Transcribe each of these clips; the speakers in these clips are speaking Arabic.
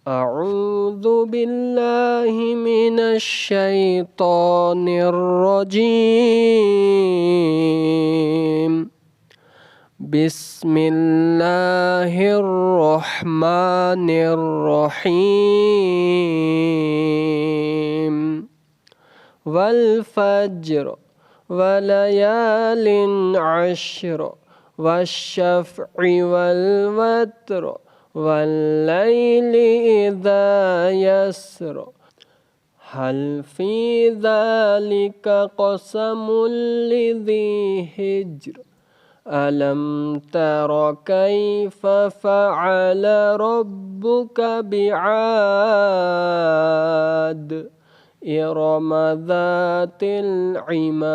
أعوذ بالله من الشيطان الرجيم. بسم الله الرحمن الرحيم. والفجر وليال عشر والشفع والوتر والليل إذا يسر هل في ذلك قسم لذي حجر ألم تر كيف فعل ربك بعاد إرم ذات العماد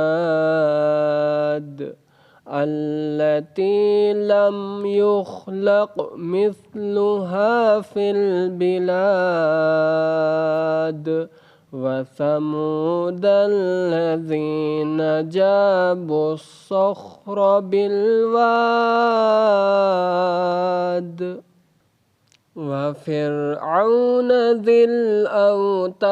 التي لم يخلق مثلها في البلاد وثمود الذين جابوا الصخر بالواد وفرعون ذي الأوتاد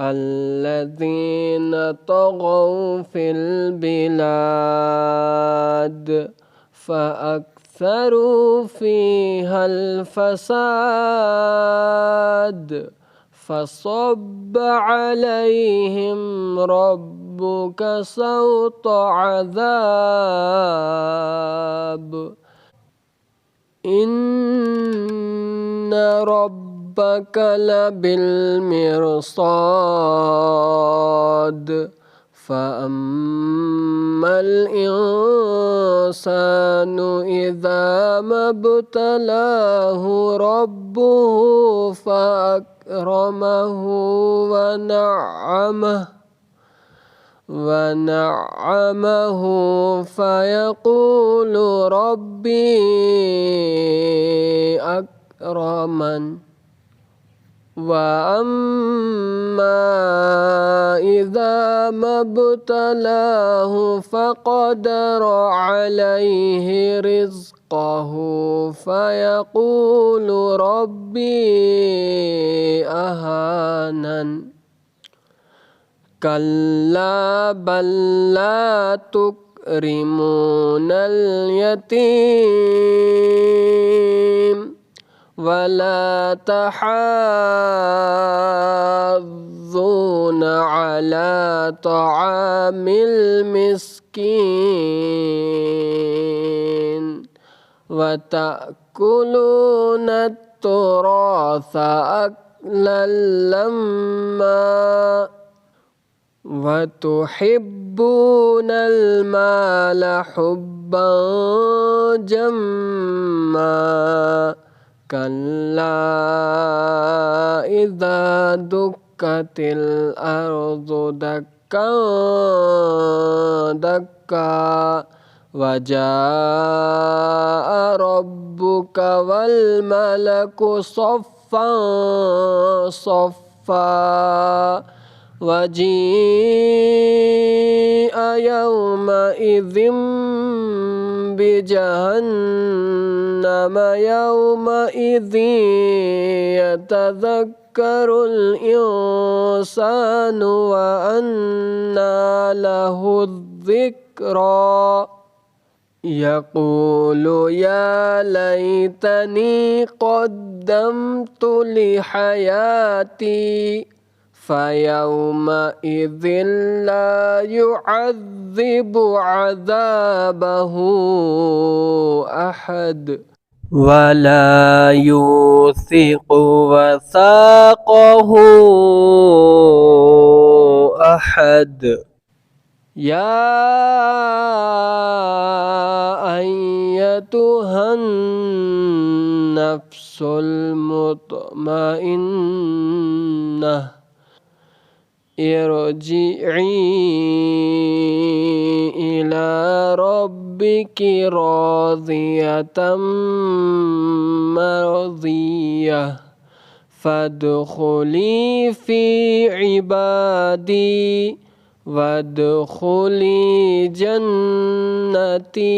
الذين طغوا في البلاد فأكثروا فيها الفساد فصب عليهم ربك سوط عذاب إن ربك لبالمرصاد فأما الإنسان إذا ما ابتلاه ربه فأكرمه ونعمه فيقول ربي أكرمن وأما إذا ما ابتلاه فقدر عليه رزقه فيقول ربي أهانن كلا بل لا تكرمون اليتيم ولا تحاضون على طعام المسكين وتأكلون التراث أكلا لما وتحبون المال حبا جما كلا إذا دكت الأرض دكا دكا وجاء ربك والملك صفا صفا وجيء يومئذ بجهنم يومئذ يتذكر الإنسان وأنى له الذكرى يقول يا ليتني قدمت لحياتي فيومئذ لا يعذب عذابه أحد ولا يوثق وثاقه أحد يا أيتها النفس المطمئنة ارجعي إلى ربك راضية مرضية فادخلي في عبادي وادخلي جنتي